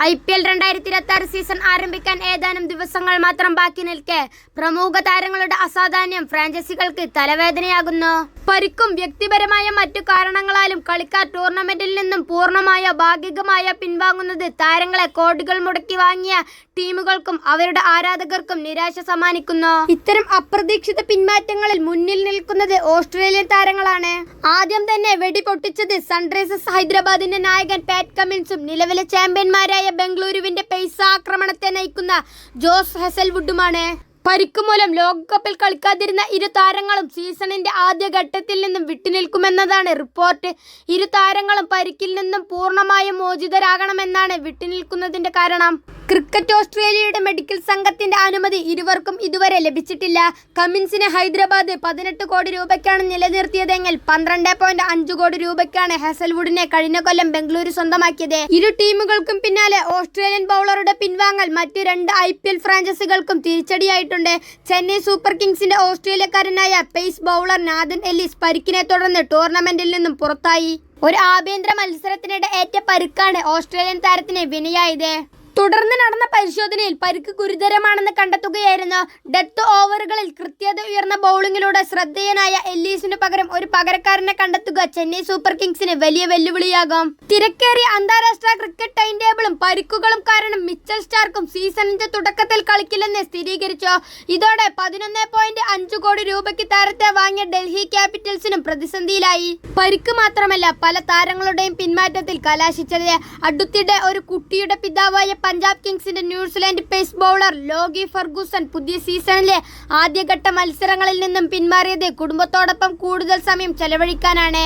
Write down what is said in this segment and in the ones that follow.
IPL 2026 season ആരംഭിക്കാൻ ഏതാനും ദിവസങ്ങൾ മാത്രം ബാക്കി നിൽക്കെ പ്രമുഖ താരങ്ങളുടെ അസാധാന്യം ഫ്രാഞ്ചൈസികൾക്ക് തലവേദനയാകുന്നു. പരിക്കും വ്യക്തിപരമായ മറ്റു കാരണങ്ങളാലും കളിക്കാർ ടൂർണമെന്റിൽ നിന്നും പൂർണ്ണമായ ഭാഗികമായ പിൻവാങ്ങുന്നത് താരങ്ങളെ കോടികൾ മുടക്കി വാങ്ങിയ ടീമുകൾക്കും അവരുടെ ആരാധകർക്കും നിരാശ സമ്മാനിക്കുന്നു. ഇത്തരം അപ്രതീക്ഷിത പിന്മാറ്റങ്ങളിൽ മുന്നിൽ നിൽക്കുന്നത് ഓസ്ട്രേലിയൻ താരങ്ങളാണ്. ആദ്യം തന്നെ വെടിപൊട്ടിച്ചത് സൺറൈസേഴ്സ് ഹൈദരാബാദിന്റെ നായകൻ പാറ്റ് കമിൻസും നിലവിലെ ചാമ്പ്യന്മാരായ ബംഗളൂരുവിന്റെ പേസ് ആക്രമണത്തെ നയിക്കുന്ന ജോസ് ഹസൽവുഡുമാണ്. പരിക്ക് മൂലം ലോകകപ്പിൽ കളിക്കാതിരുന്ന ഇരു താരങ്ങളും സീസണിന്റെ ആദ്യ ഘട്ടത്തിൽ നിന്നും വിട്ടുനിൽക്കുമെന്നതാണ് റിപ്പോർട്ട്. ഇരു താരങ്ങളും പരിക്കിൽ നിന്നും പൂർണ്ണമായും മോചിതരാകണമെന്നാണ് വിട്ടുനിൽക്കുന്നതിന്റെ കാരണം. ക്രിക്കറ്റ് ഓസ്ട്രേലിയയുടെ മെഡിക്കൽ സംഘത്തിന്റെ അനുമതി ഇരുവർക്കും ഇതുവരെ ലഭിച്ചിട്ടില്ല. കമിൻസിനെ ഹൈദരാബാദ് 18 കോടി രൂപയ്ക്കാണ് നിലനിർത്തിയതെങ്കിൽ 12.5 കോടി രൂപയ്ക്കാണ് ഹസൽവുഡിനെ കഴിഞ്ഞ കൊല്ലം ബംഗളൂരു സ്വന്തമാക്കിയത്. ഇരു ടീമുകൾക്കും പിന്നാലെ ഓസ്ട്രേലിയൻ ബൗളറുടെ പിൻവാങ്ങൽ മറ്റ് 2 IPL ഫ്രാഞ്ചൈസികൾക്കും തിരിച്ചടിയായിട്ടുണ്ട്. ചെന്നൈ സൂപ്പർ കിങ്സിന്റെ ഓസ്ട്രേലിയക്കാരനായ പേസ് ബൗളർ നാഥൻ എല്ലിസ് പരിക്കിനെ തുടർന്ന് ടൂർണമെന്റിൽ നിന്നും പുറത്തായി. ഒരു ആഭ്യന്തര മത്സരത്തിനിടെ ഏറ്റ പരുക്കാണ് ഓസ്ട്രേലിയൻ താരത്തിന് വിനയായത്. തുടർന്ന് നടന്ന പരിശോധനയിൽ പരിക്ക് ഗുരുതരമാണെന്ന് കണ്ടെത്തുകയായിരുന്നു. ഡെത്ത് ഓവറുകളിൽ കൃത്യത ഉയർന്ന ബൗളിങ്ങിലൂടെ ശ്രദ്ധേയനായ എല്ലീസിനു പകരം ഒരു പകരക്കാരനെ കണ്ടെത്തുക ചെന്നൈ സൂപ്പർ കിങ്സിന് വലിയ വെല്ലുവിളിയാകും. തിരക്കേറിയ അന്താരാഷ്ട്ര ക്രിക്കറ്റ് ടൈം ടേബിളും പരിക്കുകളും കാരണം മിച്ചൽ സ്റ്റാർക്കും സീസണിന്റെ തുടക്കത്തിൽ കളിക്കില്ലെന്ന് സ്ഥിരീകരിച്ചു. ഇതോടെ 11.5 കോടി രൂപയ്ക്ക് താരത്തെ വാങ്ങിയ ഡൽഹി ക്യാപിറ്റൽസിനും പ്രതിസന്ധിയിലായി. പരിക്ക് മാത്രമല്ല പല താരങ്ങളുടെയും പിന്മാറ്റത്തിൽ കലാശിച്ചത്. അടുത്തിടെ ഒരു കുട്ടിയുടെ പിതാവായ പഞ്ചാബ് കിങ്സിന്റെ New Zealand pace bowler Lockie Ferguson പുതിയ സീസണിലെ ആദ്യഘട്ട മത്സരങ്ങളിൽ നിന്നും പിന്മാറിയത് കുടുംബത്തോടൊപ്പം കൂടുതൽ സമയം ചെലവഴിക്കാനാണ്.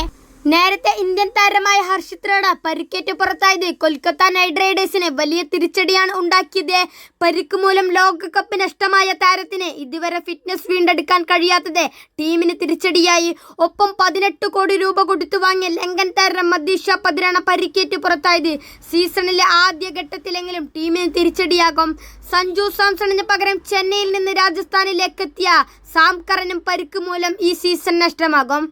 നേരത്തെ ഇന്ത്യൻ താരമായ ഹർഷിത് റാണ പരിക്കേറ്റ് പുറത്തായത് കൊൽക്കത്ത നൈറ്റ് റൈഡേഴ്സിന് വലിയ തിരിച്ചടിയാണ് ഉണ്ടാക്കിയത്. പരിക്ക് മൂലം ലോകകപ്പ് നഷ്ടമായ താരത്തിന് ഇതുവരെ ഫിറ്റ്നസ് വീണ്ടെടുക്കാൻ കഴിയാത്തത് ടീമിന് തിരിച്ചടിയായി. ഒപ്പം 18 കോടി രൂപ കൊടുത്തു വാങ്ങിയ ലങ്കൻ താരം മദീഷ പതിരാണ് പരിക്കേറ്റ് പുറത്തായത്. സീസണിലെ ആദ്യ ഘട്ടത്തിലെങ്കിലും ടീമിന് തിരിച്ചടിയാകും. സഞ്ജു സാംസണിന് പകരം ചെന്നൈയിൽ നിന്ന് രാജസ്ഥാനിലേക്ക് എത്തിയ സാം കറനും പരിക്ക് മൂലം ഈ സീസൺ നഷ്ടമാകും.